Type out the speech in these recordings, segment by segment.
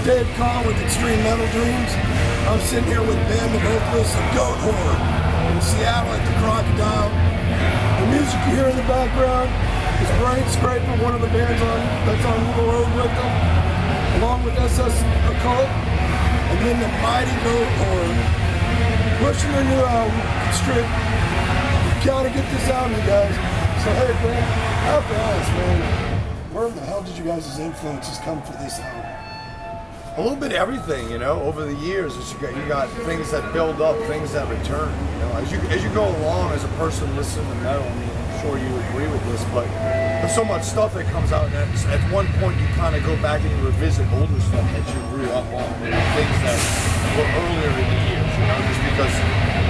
Dave Kahn with Extreme Metal Dreams. I'm sitting here with Ben Of Goatwhore in Seattle at the Crocodile. The music you hear in the background is Brain Scraper, one of the bands that's on the road with them, along with SS Occult, and then the Mighty Goatwhore pushing their new album, Strip. You gotta get this album, you guys. So hey, Ben, I have to ask, man, where the hell did you guys' influences come for this album? A little bit of everything, you know. Over the years, you got things that build up, things that return. You know, as you go along as a person listening to metal, I mean, I'm sure you agree with this, but there's so much stuff that comes out, and at one point you kind of go back and you revisit older stuff that you grew up on, and things that were earlier in the years. You know, just because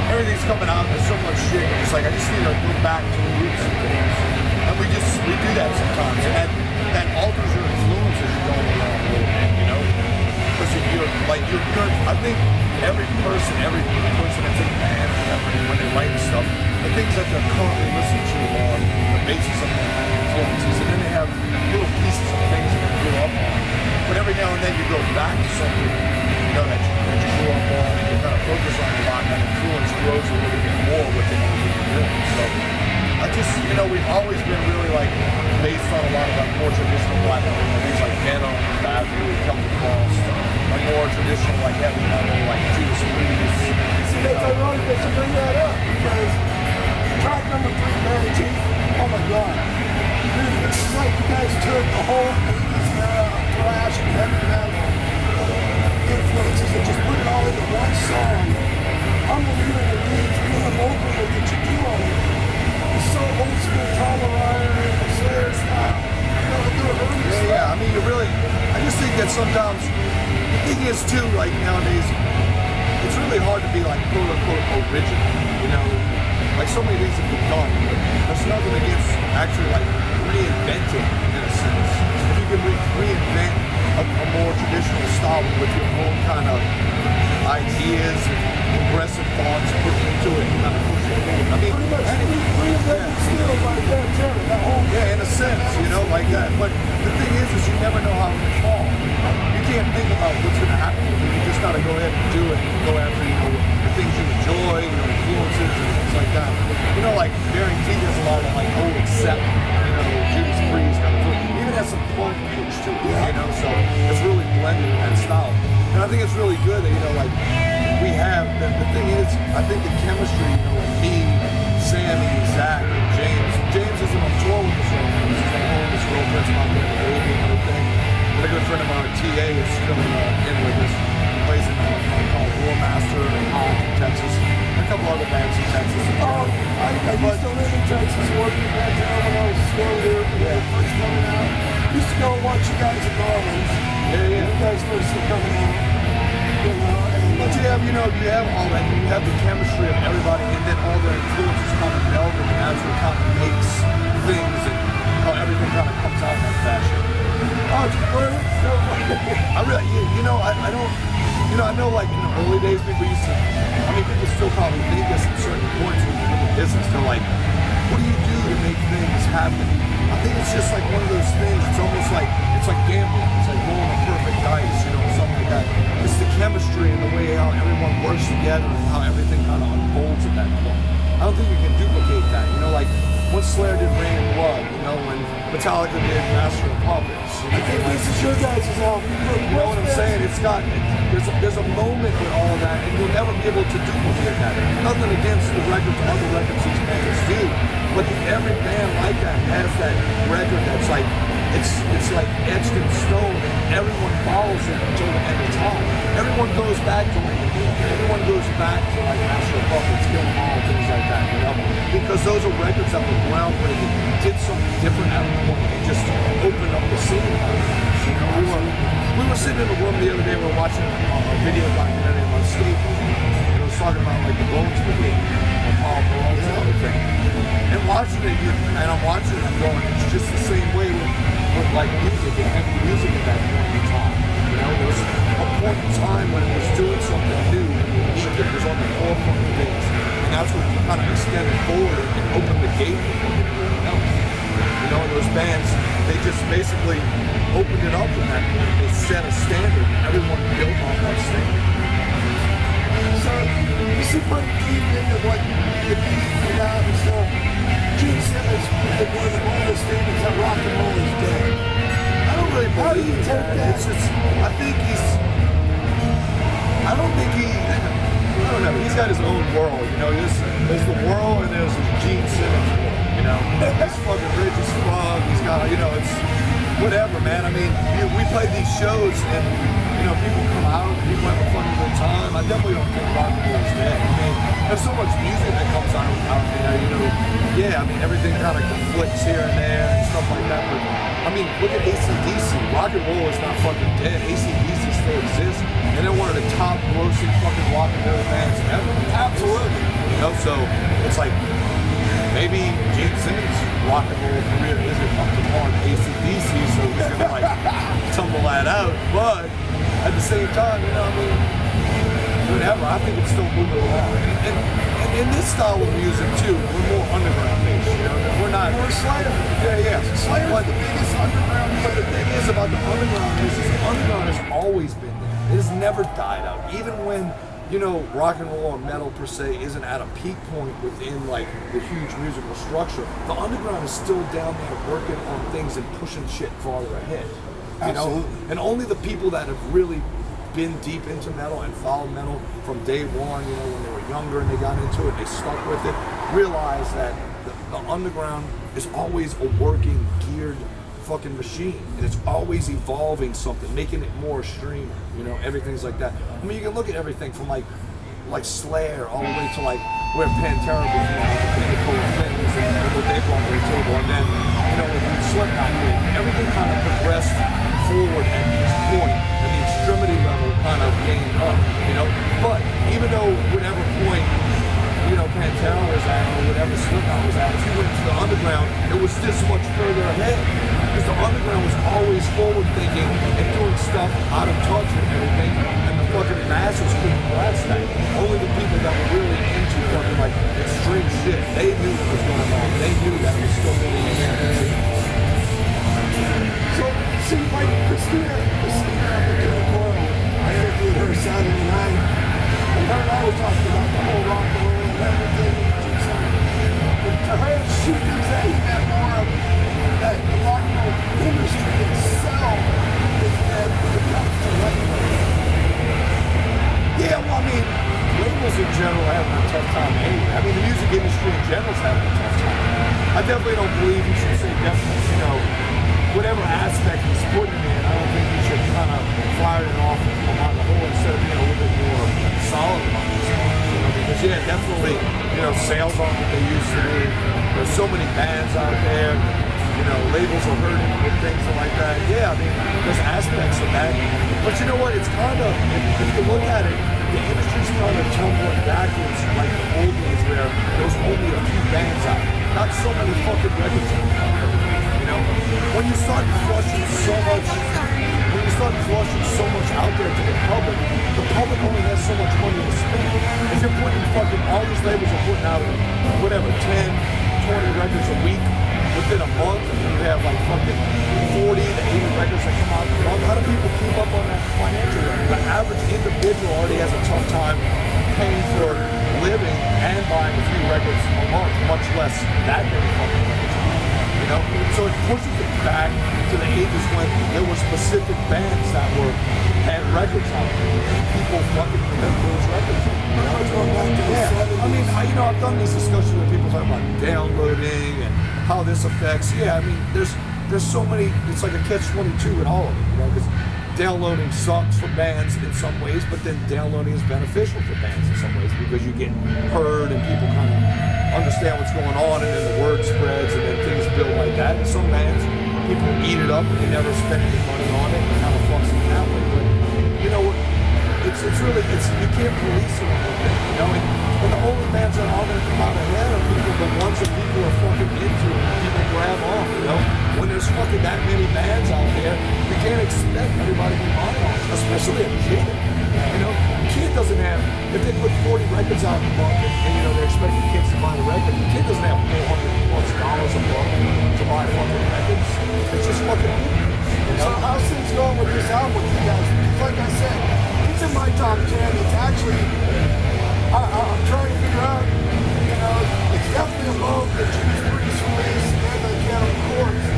everything's coming out, there's so much shit. It's like I just need to go back to the roots of things, and we do that sometimes, and that alters your influence as you go along a little bit, you know. I think every person that's in a band, when they write stuff, the things that they're currently listening to are the basis of their influences, and then they have little pieces of things that they grew up on. But every now and then you go back to something, you know, that you grew up on, and you kind of focus on a lot, and that influence grows a little bit more within everything you're doing. So I just, you know, we've always been really like based on a lot of our more traditional black metal, things like Ben Of Goatwhore, come across. Like more traditional, like heavy metal, like Judas Priest. See, that's ironic that you bring that up, because track number 3, Mary T, oh my god. Dude, it's like you guys took the whole 80s era of thrash and heavy metal influences and just put it all into one song. Unbelievable beats, and the vocal that you do on it. It's so old school, Tolerant, Slayer style. Yeah, I mean, I just think that sometimes, the thing is too, like nowadays, it's really hard to be like quote unquote original, you know, like so many things have been done, but there's nothing against actually like reinventing in a sense. If you can reinvent a more traditional style with your own kind of ideas and progressive thoughts put into it and kind of push it forward. I mean, yeah, in a sense, you know, like that. But the thing is you never know how it will fall. You can't think about what's going to happen with you. You just got to go ahead and do it and go after, you know, the things you enjoy, you know, influences and things like that. You know, like Barry T does a lot of like old Sept, you know, Judas Priest kind of thing. Even has some punk pitch to it, you know, so it's really blended in that style. And I think it's really good that, you know, like we have, the thing is, I think the chemistry, you know, like me, Sammy, Zach, and James. James isn't on tour with us right now. He's at home, his girlfriend's not there, the baby and everything. But a good friend of ours, TA, is coming in with us. He plays in called War Master in Austin, Texas. And a couple other bands in Texas. Oh, I used to live in Texas, working back there when I was still there, first coming out. Used to go watch you guys at Garland's. Yeah. You guys first were coming out. You know, but you have all that, you have the chemistry of everybody, and then all their influences kind of meld, and that's what kind of makes things, and how everything kind of comes out in that fashion. Oh, it's great. I really, I know like in the early days people used to, people still probably think this at certain points when you're in the business. They're like, what do you do to make things happen? I think it's just like one of those things, it's almost like, it's like gambling. It's like rolling a perfect dice, you know, something like that. It's the chemistry and the way how everyone works together and how everything kind of unfolds at that point. I don't think you can duplicate that, you know, like when Slayer did Rain and Blood, you know, when Metallica did Master of Puppets. You know, I think this is your guys' album. You know what I'm saying? It's got, there's a moment with all of that, and you'll never be able to duplicate that. Nothing against the records, other records these bands do, but every band like that has that record that's like, it's like etched in stone, and everyone follows it until the end of time. Everyone goes back to Rain and Blood. Everyone goes back to like Master of Puppets, Kill 'Em All, things like that, you know? Because those are records that were groundbreaking, did something different at a point, and just opened up the scene. You know, we were sitting in a room the other day, we were watching a video documentary on skate, and it was talking about like the Bones Brigade, and Paul Peralta and everything. And watching it, and I'm watching it, I'm going, it's just the same way with like music, and heavy music at that point in time. You know, there was a point in time when it was doing something new, it was on the forefront of things. And that's what kind of extended forward and opened the gate for everyone else. You know, and those bands, they just basically opened it up, and that they set a standard. Everyone take that? It's just, I think he's, I don't think he, I don't know, he's got his own world, you know, there's the world and there's his Gene Simmons world, you know? He's fucking rich as fuck, he's got, you know, it's whatever, man. I mean, we play these shows and, you know, people come out, people have a fucking good time. I definitely don't think rock and roll is dead. I mean, there's so much music that comes out there, you know. Yeah, I mean, everything kind of conflicts here and there and stuff like that, but I mean, look at AC/DC. Rock and roll is not fucking dead. AC/DC still exists, and they're one of the top grossing fucking rock and roll bands ever. Absolutely. You know, so it's like maybe Gene Simmons' rock and roll career isn't up to par with AC/DC, so he's gonna like tumble that out. But at the same time, you know, I mean, whatever. I think it's still moving along. And in this style of music too, we're more underground based. You know, we're not. We're Slayer. Yeah. Slayer's the biggest underground. But the thing is about the underground is the underground has always been there. It has never died out. Even when, you know, rock and roll or metal per se isn't at a peak point within like the huge musical structure, the underground is still down there working on things and pushing shit farther ahead. You know? And only the people that have really been deep into metal and followed metal from day one, you know, when they were younger and they got into it, they stuck with it, realize that the underground is always a working, geared fucking machine, and it's always evolving something, making it more extreme, you know, everything's like that. I mean, you can look at everything from like Slayer all the way to like where Pantera was, you know, the pinnacle of things and what they brought to the table, and then, you know, with Slipknot, everything kind of progressed forward at this point, and the extremity level kind of gained up, you know. But even though whatever point, you know, Pantera was at or whatever Slipknot was at, if you went to the underground, it was this much further ahead. Because the underground was always forward thinking and doing stuff out of touch with everything, and the fucking masses couldn't grasp that. Only the people that were really into fucking like extreme shit, they knew what was going on. They knew that it was still really interesting. So, see, like Christina up at the Coil, I interviewed her Saturday night, and her and I were talking about the whole rock and roll and everything. And to her, she thinks that he meant more of that the rock and roll industry itself is dead when it comes to record. Yeah, well, I mean, labels in general are having a tough time anyway. I mean, the music industry in general is having a tough time. I definitely don't believe you should say definitely, you know, whatever aspect he's putting in, I don't think you should kind of fire it off on the whole instead of being a little bit more solid about this one. You know, because yeah, definitely, you know, sales aren't what they used to be. There's so many bands out there. You know, labels are hurting with things like that. Yeah, I mean, there's aspects of that. But you know what? It's kind of, if you look at it, the industry's kind of tumbling backwards like the old days where there was only a few bands out. Not so many fucking records out there. You know? When you start flushing so much out there to the public only has so much money to spend. If you're putting fucking, all these labels are putting out, whatever, 10, 20 records a week, within a month, you have like fucking 40 to 80 records that come out. How do people keep up on that financial record? The average individual already has a tough time paying for living and buying a few records a month, much less that many fucking records. You know? So it pushes it back to the ages when there were specific bands that had records out there. People fucking remember those records. Yeah, I mean, I've done these discussions with people talking about downloading and how this affects. Yeah, I mean, there's so many. It's like a catch-22 in all of it, you know, because downloading sucks for bands in some ways, but then downloading is beneficial for bands in some ways because you get heard and people kind of understand what's going on, and then the word spreads and then things build like that. And some bands, people eat it up and they never spend any money on it and kind of fucks it that way. But you know, it's really you can't police it, you know. And the older bands that are going to come out ahead of people, the ones that people are fucking into, people grab on, you know. When there's fucking that many bands out there, you can't expect everybody to be buying on, especially a kid. You know, a kid doesn't have, if they put 40 records out in a month and you know, they're expecting kids to buy the record, the kid doesn't have $400+ a month to buy fucking records. It's just fucking weird. You know? So how's things going with this album with you guys? Because like I said, it's in my top 10. It's actually, I'm trying to figure out, you know, it's definitely above the Judas Priest release and the Cannibal Corpse.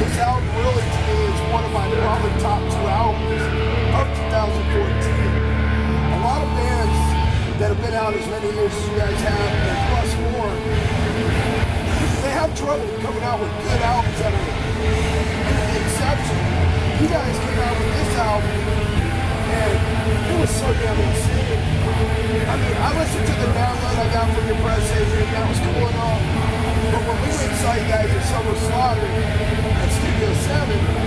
This album really, to me, is one of of my probably top 2 albums of 2014. A lot of bands that have been out as many years as you guys have, and plus more, they have trouble coming out with good albums that are the exception. You guys came out with this album, and it was so damn insane. I mean, I listened to the download I got from your press agent, that was cool and all. But when we went and saw you guys at Summer Slaughter at Studio 7,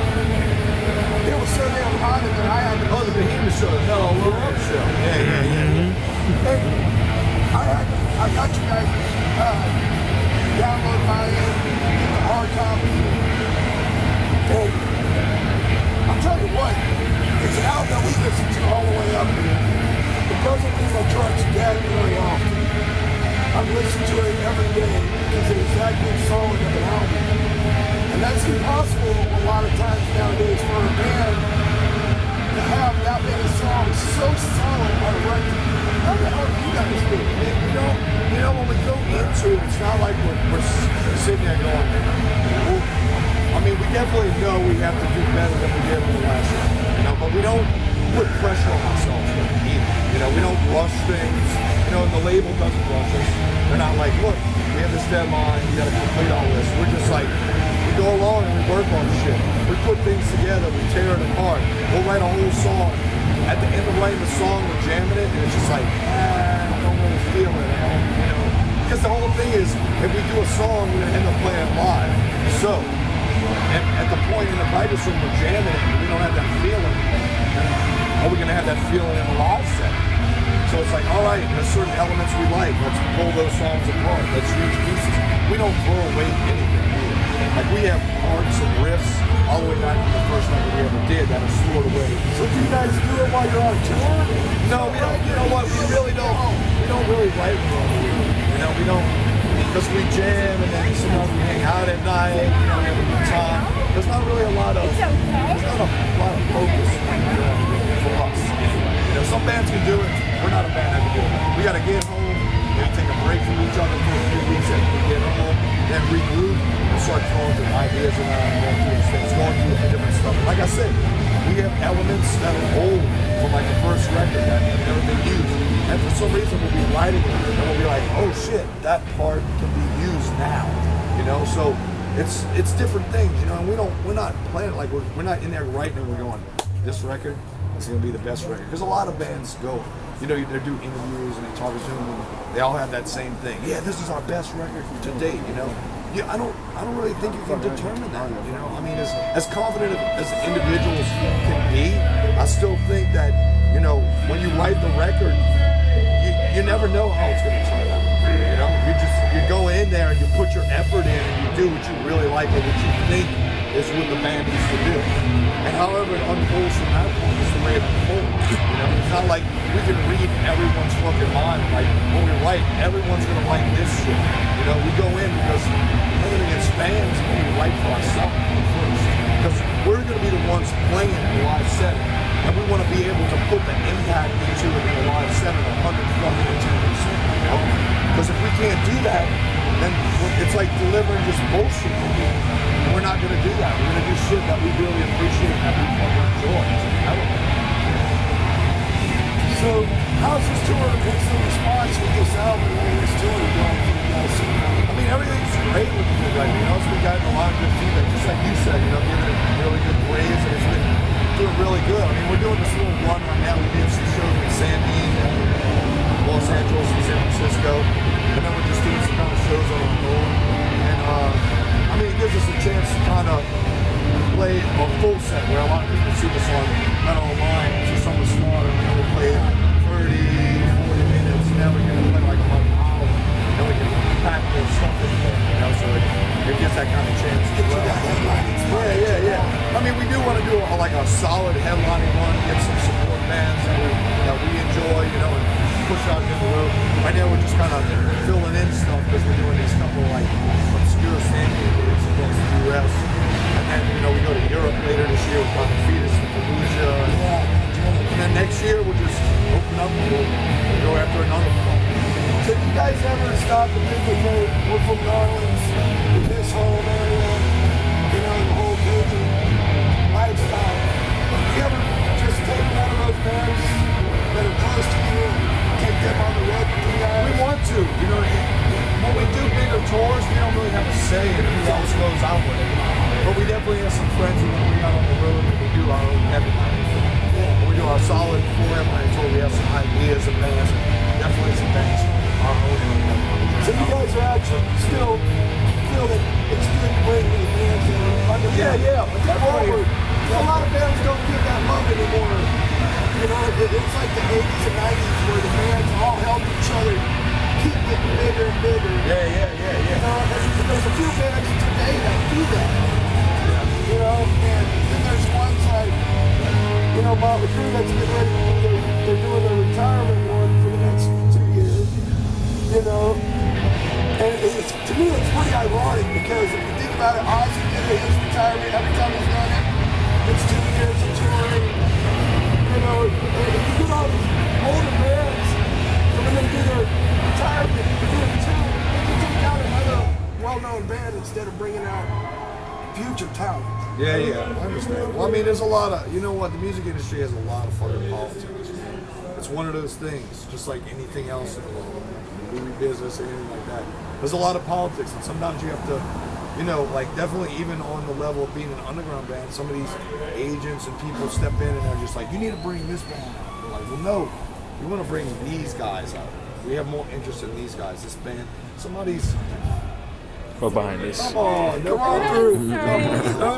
it was so damn hot that I had to... Oh, the Behemoth show, the Metal Love show. And I got you guys download my the hard copy. And I'll tell you what, it's an album that we listen to all the way up here. It doesn't mean my truck's dead very often. I've listened to it every day because it is that good solid of an album. And that's impossible a lot of times nowadays for a band to have that many songs so solid on a record. How the hell do you guys do it? You know, when we go into it, it's not like we're sitting there going, well, I mean, we definitely know we have to do better than we did in the last year, you know, but we don't put pressure on ourselves either. You know, we don't rush things, you know, and the label doesn't rush us. They're not like, look, we have this deadline, we gotta complete all this. We're just like, we go along and we work on shit. We put things together, we tear it apart. We'll write a whole song. At the end of writing the song, we're jamming it, and it's just like, I don't really feel it. You know, because the whole thing is, if we do a song, we're gonna end up playing it live. So, at the point in the writer's room, we're jamming it, and we don't have that feeling. Are we gonna have that feeling in the live set? So it's like, all right, there's certain elements we like. Let's pull those songs apart. Let's use pieces. We don't throw away anything either. Like we have parts and riffs all the way back to the first record we ever did that are stored away. So do you guys do it while you're on tour? No, we don't. You know what? We really don't. We don't really write for it. You know, we don't, because we jam and then sometimes we hang out at night. You know, we have a good time. There's not really a lot of. There's not a lot of focus for us. You know, some bands can do it. We're not a band that can do it. We got to get home, maybe take a break from each other for a few weeks after we get home, then regroup and start throwing some ideas around, going through these things, going through the different stuff. Like I said, we have elements that are old from like the first record that have never been used. And for some reason we'll be writing it and we'll be like, oh shit, that part can be used now. You know, so it's different things, you know, and we're not playing like we're not in there writing and we're going, this record is gonna be the best record. Because a lot of bands go, you know, they do interviews and they talk to them and they all have that same thing. Yeah, this is our best record to date, you know. Yeah, I don't really think you can determine that, you know. I mean, as confident as individuals can be, I still think that, you know, when you write the record, you never know how it's gonna turn out. You know, you go in there and you put your effort in and you do what you really like or what you think is what the band needs to do. And however it unfolds from that point is the way it unfolds. You know, it's not like we can read everyone's fucking mind. Like when we write, everyone's gonna like this shit. You know, we go in because nothing against fans, but we write for ourselves first. Because we're gonna be the ones playing in the live setting. And we want to be able to put the impact into it in the live setting 110%. You know? Because if we can't do that, then it's like delivering just bullshit. We're not going to do that. We're going to do shit that we really appreciate and that we fucking enjoy. So, how's this tour? What's the response with this album and this tour going for you guys? I mean, everything's great with the new record. You know, we've gotten a lot of good feedback. Just like you said, you know, giving it really good praise, and it's been doing really good. I mean, we're doing this little run right now. We did some shows in San Diego, Los Angeles, and San Francisco, and then we're just doing some kind of shows on our own. And I mean, it gives us a chance to kind of play a full set where a lot of people see this on Metal Online, it's just Summer Slaughter, you know, we play 30, 40 minutes, now we're going to play like about an hour, and we can pack more stuff in there, you know, so it gives that kind of chance as well. Yeah. I mean, we do want to do like a solid headlining one, get some support bands that we enjoy, you know, and push out into the road. Right now we're just kind of filling in stuff because we're doing these couple like obscure standing gigs across the U.S. And then, you know, we go to Europe later this year with Dr. Fetus and Fallujah. And then next year we'll just open up and we'll go after another one. So do you guys ever stop and think, okay, we're from New Orleans, in this whole area, you know, the whole Cajun lifestyle? say and who else goes out with it. But we definitely have some friends who we out on the road and we do our own headlining. When we do our solid 4 headlining tour, we have some ideas of bands, definitely some bands our own headlining. So you guys are actually still feel that it's good to bring the bands that are under but definitely. A lot of bands don't get that love anymore. You know, it's like the 80s and 90s where the bands all help each other keep getting bigger and bigger. Yeah. You know, there's a few bands today that do that. You know, and then there's ones like, you know, Motley Crue that's getting ready to do they're doing their retirement one for the next 2 years. You know, and to me it's pretty ironic because if you think about it, Ozzy did his retirement every time he's done it. It's 2 years of touring. You know, and you get all these older bands, and when they do their retirement, they can take out another well-known band instead of bringing out future talent. Yeah, I understand. Well, I mean, there's a lot of, you know what, the music industry has a lot of fucking politics. It's one of those things, just like anything else in the world, movie business, anything like that. There's a lot of politics, and sometimes you have to, you know, like definitely even on the level of being an underground band, some of these agents and people step in and they're just like, you need to bring this band out. We're like, well, no, we want to bring these guys out. We have more interest in these guys. This band, somebody's... Or behind us. Come on, Come on through.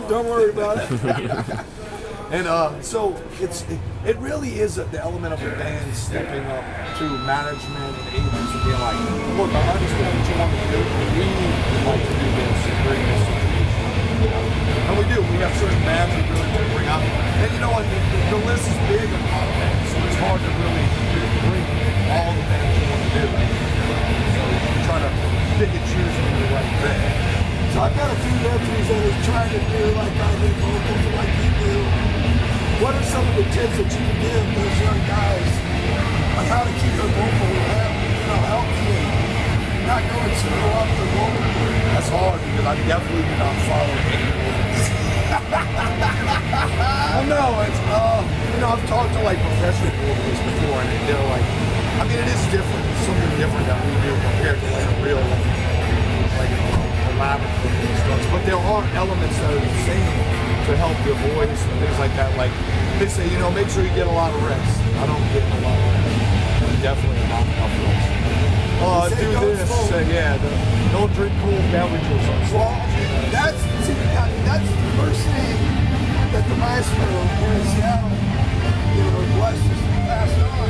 Don't worry about it. And so it really is the element of the band stepping up to management and agents and being like, look, I understand what you want to do, but we would like to do this and bring this situation. You know? And we do. We have certain bands we really want to bring out. And you know what? The list is big of a lot of bands, so it's hard to really bring all the bands you want to do. So you try to pick and choose from the right thing. So I've got a few nephews that are trying to do like I do vocals like you do. What are some of the tips that you can give those young guys on how to keep their vocal healthy and not going screw up their vocal career? That's hard because I definitely do not follow any rules. Well, no, it's you know, I've talked to like professional vocalists before, and they're like, I mean, it is different. It's something different that we do compared to like a real like elaborate instructions. But there are elements that are the same to help your voice and things like that. Like they say, you know, make sure you get a lot of rest. I don't get a lot of rest. Definitely not enough rest. Do this. Don't drink cold beverages. Well, that's the first thing that the maestro here in Seattle, you know, blessed us and passed on.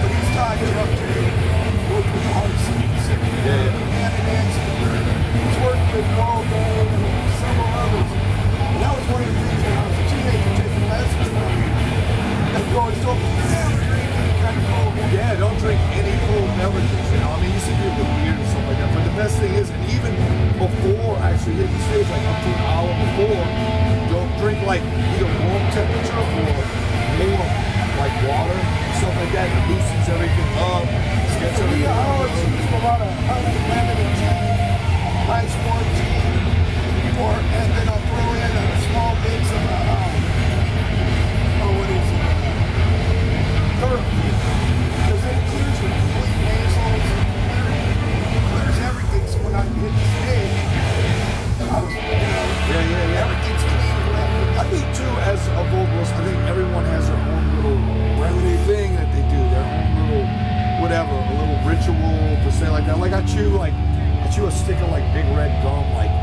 But he's taught you up to work with the heart singers. He's worked with Paul Day and several others. And that was one of the things when I was a teenager taking lessons from him. And going, don't never drink any kind of cold water. Yeah, don't drink any cold beverages. You know, I mean, you see people with beer and stuff like that. But the best thing is, and even before actually hitting the stage, like up to an hour before, don't drink like either warm temperature or warm like water, stuff like that. It loosens everything up. Gets everything I always use a lot of honey, lemon, and tea, nice warm tea, and then I'll throw in a small mix of what is it? Therapy. Because it clears your complete nasals, clears everything. So when I hit the stage, everything's clean and wet. I think too, as a vocalist, I think everyone has their own little remedy thing that they do, their own little whatever, a little ritual to say like that. Like I chew a stick of like Big Red gum like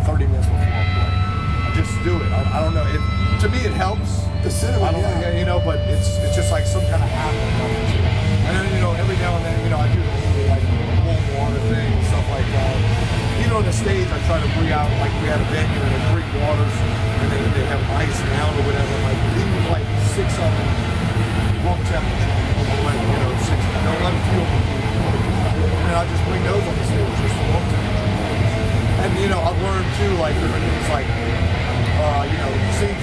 30 minutes before I play. I just do it. I don't know. To me it helps. The cinnamon, I don't think, you know, but it's just like some kind of habit. And then, you know, every now and then, you know, I do the whole like warm water thing and stuff like that. Even on the stage, I try to bring out, like we had a venue and they bring waters and they have ice now or whatever. Like even like 6 of them, room temperature. Like, you know, 6. Don't let them feel. And I just bring those on the stage just for room temperature. And you know, I've learned too, like different things like, you know, same